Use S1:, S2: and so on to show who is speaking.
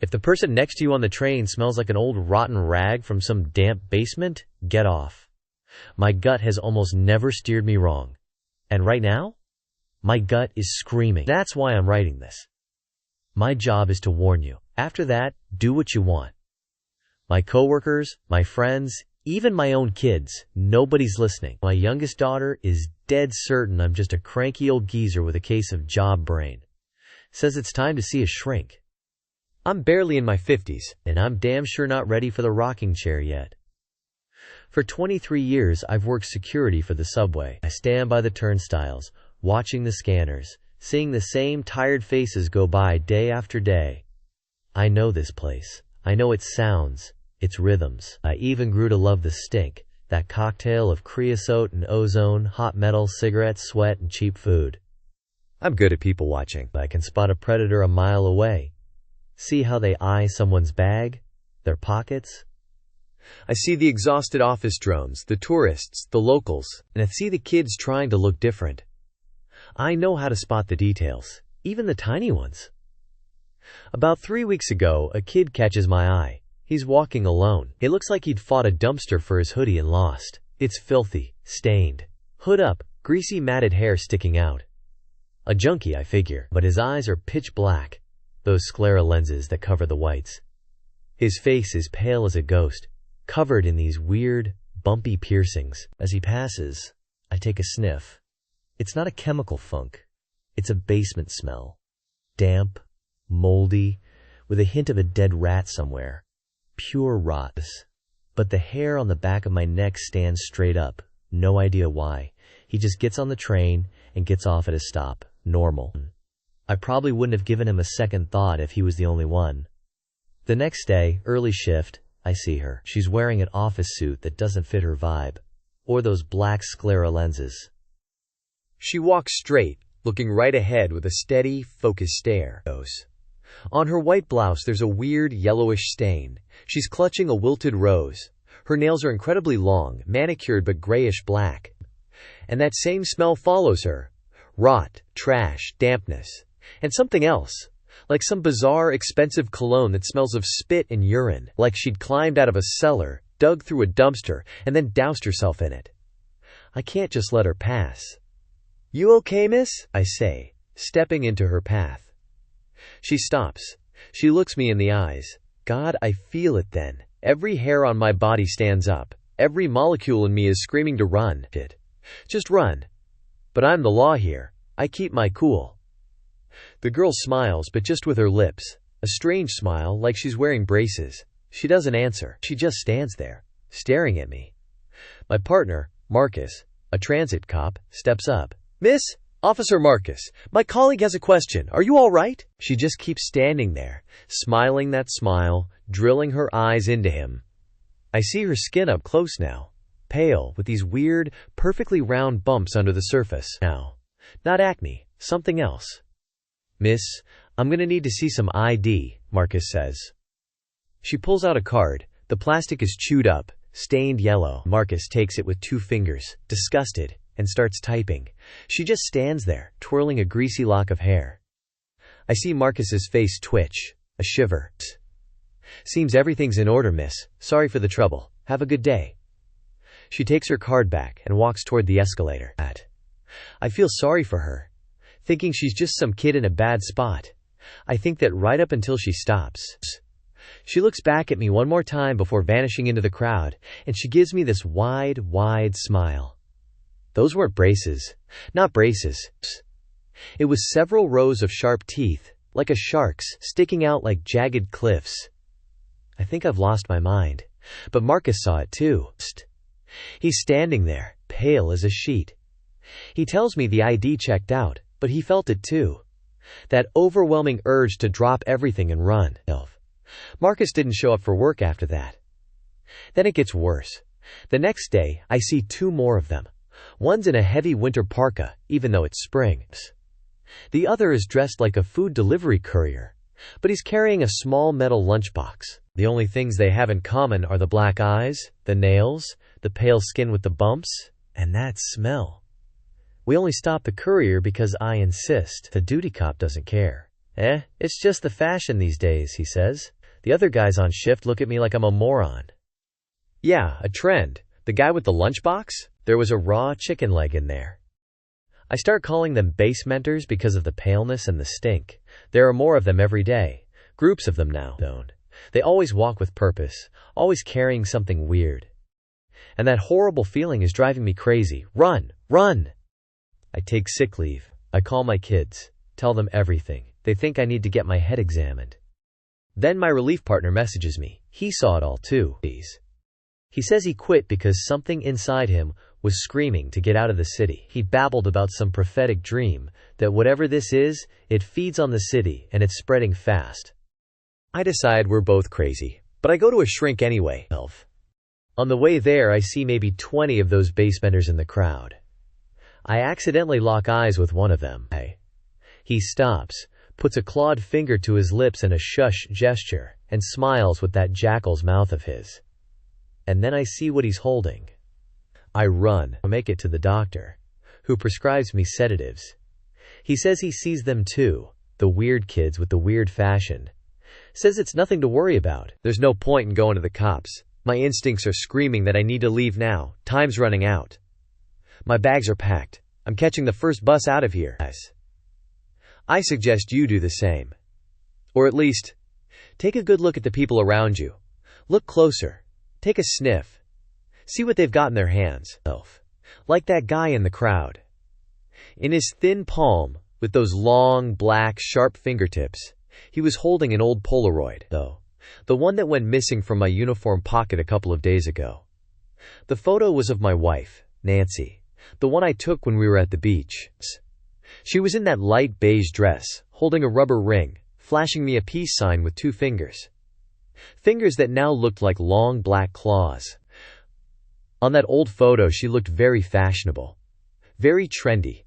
S1: If the person next to you on the train smells like an old rotten rag from some damp basement, get off. My gut has almost never steered me wrong. And right now, my gut is screaming. That's why I'm writing this. My job is to warn you. After that, do what you want. My coworkers, my friends, even my own kids, nobody's listening. My youngest daughter is dead certain I'm just a cranky old geezer with a case of job brain. Says it's time to see a shrink. I'm barely in my 50s, and I'm damn sure not ready for the rocking chair yet. For 23 years, I've worked security for the subway. I stand by the turnstiles, watching the scanners, seeing the same tired faces go by day after day. I know this place. I know its sounds, its rhythms. I even grew to love the stink, that cocktail of creosote and ozone, hot metal, cigarettes, sweat, and cheap food. I'm good at people watching. I can spot a predator a mile away. See how they eye someone's bag, their pockets. I see the exhausted office drones, the tourists, the locals, and I see the kids trying to look different. I know how to spot the details, even the tiny ones. About 3 weeks ago, a kid catches my eye. He's walking alone. It looks like he'd fought a dumpster for his hoodie and lost. It's filthy, stained. Hood up, greasy matted hair sticking out. A junkie, I figure, but his eyes are pitch black, those sclera lenses that cover the whites. His face is pale as a ghost, covered in these weird, bumpy piercings. As he passes, I take a sniff. It's not a chemical funk. It's a basement smell. Damp, moldy, with a hint of a dead rat somewhere. Pure rot. But the hair on the back of my neck stands straight up. No idea why. He just gets on the train and gets off at a stop. Normal. I probably wouldn't have given him a second thought if he was the only one. The next day, early shift, I see her. She's wearing an office suit that doesn't fit her vibe, or those black sclera lenses. She walks straight, looking right ahead with a steady, focused stare. On her white blouse there's a weird yellowish stain. She's clutching a wilted rose. Her nails are incredibly long, manicured but grayish black. And that same smell follows her. Rot, trash, dampness. And something else. Like some bizarre, expensive cologne that smells of spit and urine. Like she'd climbed out of a cellar, dug through a dumpster, and then doused herself in it. I can't just let her pass. "You okay, miss?" I say, stepping into her path. She stops. She looks me in the eyes. God, I feel it then. Every hair on my body stands up. Every molecule in me is screaming to run. Just run. But I'm the law here. I keep my cool. The girl smiles, but just with her lips. A strange smile, like she's wearing braces. She doesn't answer. She just stands there, staring at me. My partner, Marcus, a transit cop, steps up. "Miss, Officer Marcus, my colleague has a question. Are you all right?" She just keeps standing there, smiling that smile, drilling her eyes into him. I see her skin up close now, pale, with these weird, perfectly round bumps under the surface. Now, not acne, something else. "Miss, I'm gonna need to see some ID," Marcus says. She pulls out a card. The plastic is chewed up, stained yellow. Marcus takes it with 2 fingers, disgusted, and starts typing. She just stands there, twirling a greasy lock of hair. I see Marcus's face twitch, a shiver. "Seems everything's in order, miss. Sorry for the trouble. Have a good day." She takes her card back and walks toward the escalator. I feel sorry for her, thinking she's just some kid in a bad spot. I think that right up until she stops. She looks back at me one more time before vanishing into the crowd, and she gives me this wide, wide smile. Those weren't braces. Not braces. It was several rows of sharp teeth, like a shark's, sticking out like jagged cliffs. I think I've lost my mind. But Marcus saw it too. He's standing there, pale as a sheet. He tells me the ID checked out, but he felt it too. That overwhelming urge to drop everything and run. Marcus didn't show up for work after that. Then it gets worse. The next day, I see 2 more of them. One's in a heavy winter parka, even though it's spring. The other is dressed like a food delivery courier, but he's carrying a small metal lunchbox. The only things they have in common are the black eyes, the nails, the pale skin with the bumps, and that smell. We only stop the courier because I insist. The duty cop doesn't care. It's just the fashion these days, he says. The other guys on shift look at me like I'm a moron. Yeah, a trend. The guy with the lunchbox? There was a raw chicken leg in there. I start calling them basementers because of the paleness and the stink. There are more of them every day. Groups of them now. They always walk with purpose, always carrying something weird. And that horrible feeling is driving me crazy. Run! Run! I take sick leave. I call my kids. Tell them everything. They think I need to get my head examined. Then my relief partner messages me. He saw it all too. He says he quit because something inside him was screaming to get out of the city. He babbled about some prophetic dream, that whatever this is, it feeds on the city and it's spreading fast. I decide we're both crazy, but I go to a shrink anyway. On the way there, I see maybe 20 of those basementers in the crowd. I accidentally lock eyes with one of them. He stops, puts a clawed finger to his lips in a shush gesture, and smiles with that jackal's mouth of his. And then I see what he's holding. I run. I make it to the doctor, who prescribes me sedatives. He says he sees them too, the weird kids with the weird fashion. Says it's nothing to worry about. There's no point in going to the cops. My instincts are screaming that I need to leave now. Time's running out. My bags are packed. I'm catching the first bus out of here. I suggest you do the same. Or at least, take a good look at the people around you. Look closer. Take a sniff. See what they've got in their hands. Like that guy in the crowd. In his thin palm, with those long, black, sharp fingertips, he was holding an old Polaroid, the one that went missing from my uniform pocket a couple of days ago. The photo was of my wife, Nancy, the one I took when we were at the beach. She was in that light beige dress, holding a rubber ring, flashing me a peace sign with 2 fingers. Fingers that now looked like long black claws. On that old photo, she looked very fashionable, very trendy,